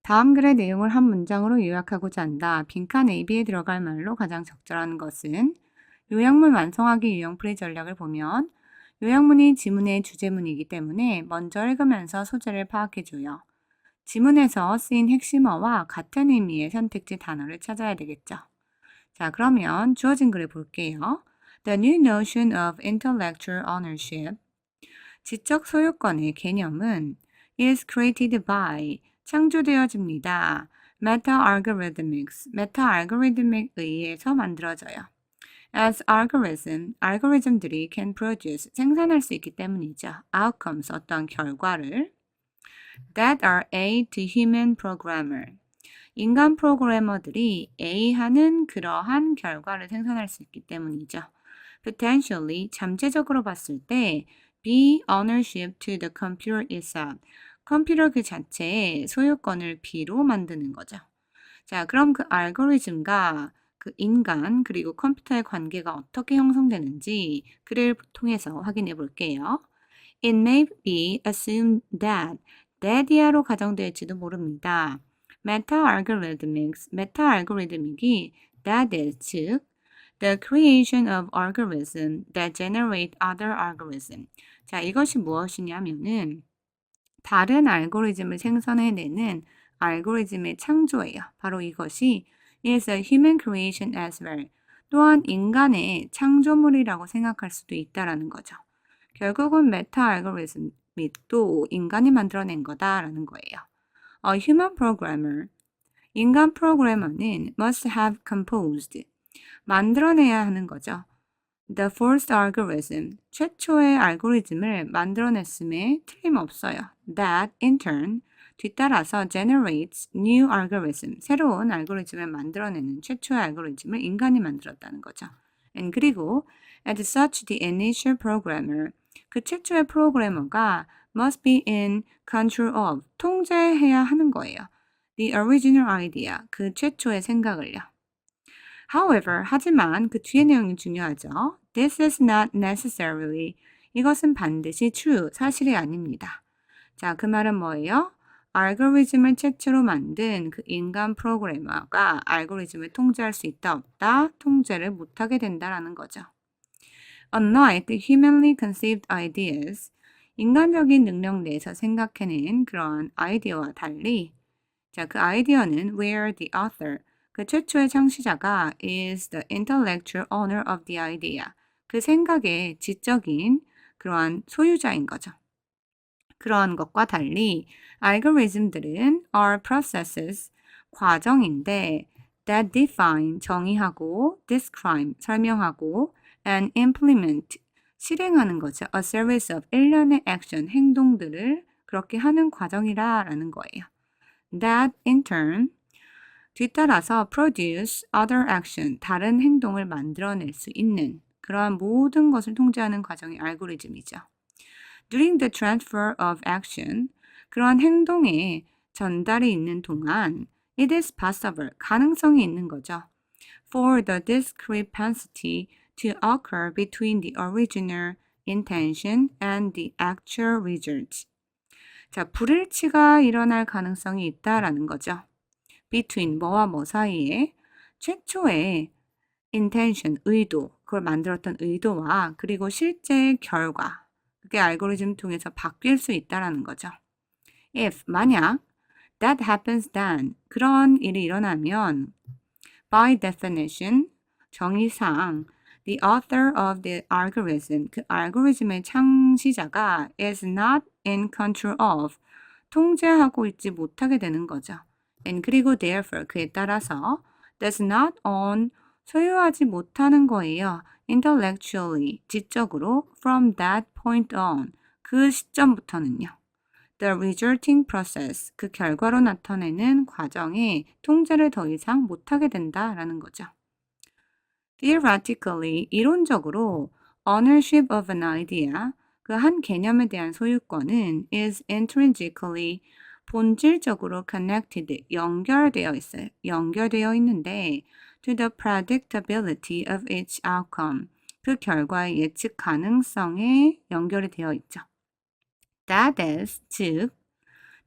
다음 글의 내용을 한 문장으로 요약하고자 한다. 빈칸 AB에 들어갈 말로 가장 적절한 것은 요약문 완성하기 유형 프레이 전략을 보면 요약문이 지문의 주제문이기 때문에 먼저 읽으면서 소재를 파악해줘요. 지문에서 쓰인 핵심어와 같은 의미의 선택지 단어를 찾아야 되겠죠. 자, 그러면 주어진 글을 볼게요. The new notion of intellectual ownership. 지적 소유권의 개념은 is created by 창조되어집니다. meta-algorithmics, meta-algorithmic에 의해서 만들어져요. As 알고리즘들이 can produce, 생산할 수 있기 때문이죠. outcomes, 어떤 결과를 that are A to human programmer. 인간 프로그래머들이 A하는 그러한 결과를 생산할 수 있기 때문이죠. Potentially, 잠재적으로 봤을 때 B ownership to the computer itself. 컴퓨터 그 자체의 소유권을 B로 만드는 거죠. 자, 그럼 그 알고리즘과 그 인간 그리고 컴퓨터의 관계가 어떻게 형성되는지 글을 통해서 확인해 볼게요. It may be assumed that 이하로 가정될지도 모릅니다. meta-algorithmics, meta-algorithmic이 that is, 즉 the creation of algorithm that generate other algorithm. 자, 이것이 무엇이냐면은 다른 알고리즘을 생성해내는 알고리즘의 창조예요. 바로 이것이 is a human creation as well. 또한 인간의 창조물이라고 생각할 수도 있다라는 거죠. 결국은 메타 알고리즘 또 인간이 만들어낸 거다라는 거예요. A human programmer, 인간 프로그래머는 must have composed, 만들어내야 하는 거죠. The first algorithm, 최초의 알고리즘을 만들어냈음에 틀림없어요. That, in turn, 뒤따라서 generates new algorithm, 새로운 알고리즘을 만들어내는 최초의 알고리즘을 인간이 만들었다는 거죠. And 그리고 as such, the initial programmer, 그 최초의 프로그래머가 must be in control of, 통제해야 하는 거예요. The original idea, 그 최초의 생각을요. However, 하지만 그 뒤의 내용이 중요하죠. This is not necessarily, 이것은 반드시 true, 사실이 아닙니다. 자, 그 말은 뭐예요? 알고리즘을 최초로 만든 그 인간 프로그래머가 알고리즘을 통제할 수 있다 없다? 통제를 못하게 된다라는 거죠. Unlike humanly conceived ideas, 인간적인 능력 내에서 생각해낸 그런 아이디어와 달리 자, 그 아이디어는 where the author, 그 최초의 창시자가 is the intellectual owner of the idea, 그 생각의 지적인 그러한 소유자인 거죠. 그러한 것과 달리 알고리즘들은 are processes, 과정인데 that define, 정의하고 describe, 설명하고 and implement, 실행하는 거죠. A series of 일련의 action, 행동들을 그렇게 하는 과정이라는 거예요. That in turn, 뒤따라서 produce other action, 다른 행동을 만들어낼 수 있는 그러한 모든 것을 통제하는 과정이 알고리즘이죠. During the transfer of action, 그러한 행동의 전달이 있는 동안 it is possible, 가능성이 있는 거죠. For the discrepancy to occur between the original intention and the actual result. 자, 불일치가 일어날 가능성이 있다라는 거죠. between 뭐와 뭐 사이에 최초의 intention, 의도, 그걸 만들었던 의도와 그리고 실제의 결과, 그게 알고리즘 통해서 바뀔 수 있다라는 거죠. If, 만약 that happens then, 그런 일이 일어나면 by definition, 정의상 the author of the algorithm, 그 알고리즘의 창시자가 is not in control of, 통제하고 있지 못하게 되는 거죠. And 그리고 therefore, 그에 따라서 does not own, 소유하지 못하는 거예요. intellectually, 지적으로 from that point on, 그 시점부터는요. The resulting process, 그 결과로 나타내는 과정에 통제를 더 이상 못하게 된다라는 거죠. Theoretically, 이론적으로 ownership of an idea, 그 한 개념에 대한 소유권은 is intrinsically, 본질적으로 connected, 연결되어 있어요. 연결되어 있는데 to the predictability of its outcome, 그 결과의 예측 가능성에 연결이 되어 있죠. That is, 즉,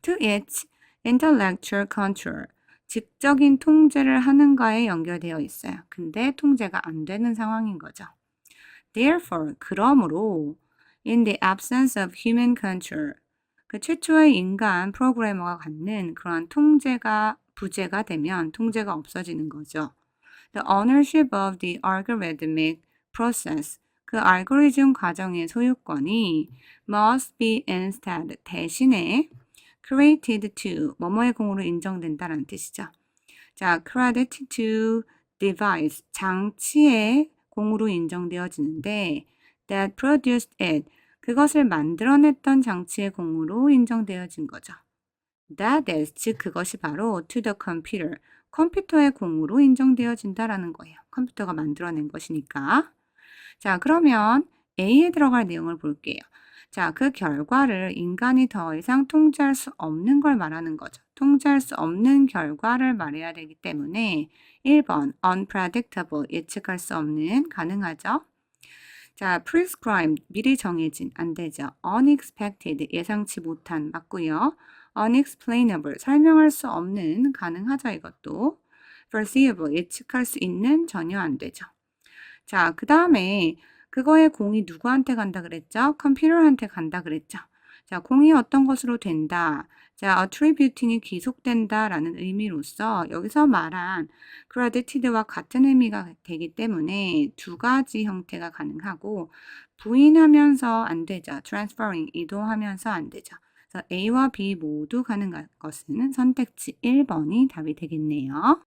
to its intellectual control, 직적인 통제를 하는가에 연결되어 있어요. 근데 통제가 안 되는 상황인 거죠. Therefore, 그러므로 in the absence of human control, 그 최초의 인간 프로그래머가 갖는 그러한 통제가 부재가 되면 통제가 없어지는 거죠. The ownership of the algorithmic process, 그 알고리즘 과정의 소유권이 must be instead, 대신에 credited to, 뭐뭐의 공으로 인정된다라는 뜻이죠. 자, credit to device, 장치의 공으로 인정되어지는데 that produced it, 그것을 만들어냈던 장치의 공으로 인정되어진 거죠. That is, 즉 그것이 바로 to the computer, 컴퓨터의 공으로 인정되어진다라는 거예요. 컴퓨터가 만들어낸 것이니까. 자, 그러면 A에 들어갈 내용을 볼게요. 자, 그 결과를 인간이 더 이상 통제할 수 없는 걸 말하는 거죠. 통제할 수 없는 결과를 말해야 되기 때문에 1번 unpredictable, 예측할 수 없는, 가능하죠. 자, prescribed, 미리 정해진, 안 되죠. unexpected, 예상치 못한, 맞고요. unexplainable, 설명할 수 없는, 가능하죠, 이것도. foreseeable, 예측할 수 있는, 전혀 안 되죠. 자, 그 다음에 그거의 공이 누구한테 간다 그랬죠? 컴퓨터한테 간다 그랬죠. 자, 공이 어떤 것으로 된다. 자, attributing이 귀속된다라는 의미로서 여기서 말한 credited와 같은 의미가 되기 때문에 두 가지 형태가 가능하고 부인하면서 안 되죠. transferring, 이동하면서 안 되죠. 그래서 A와 B 모두 가능한 것은 선택지 1번이 답이 되겠네요.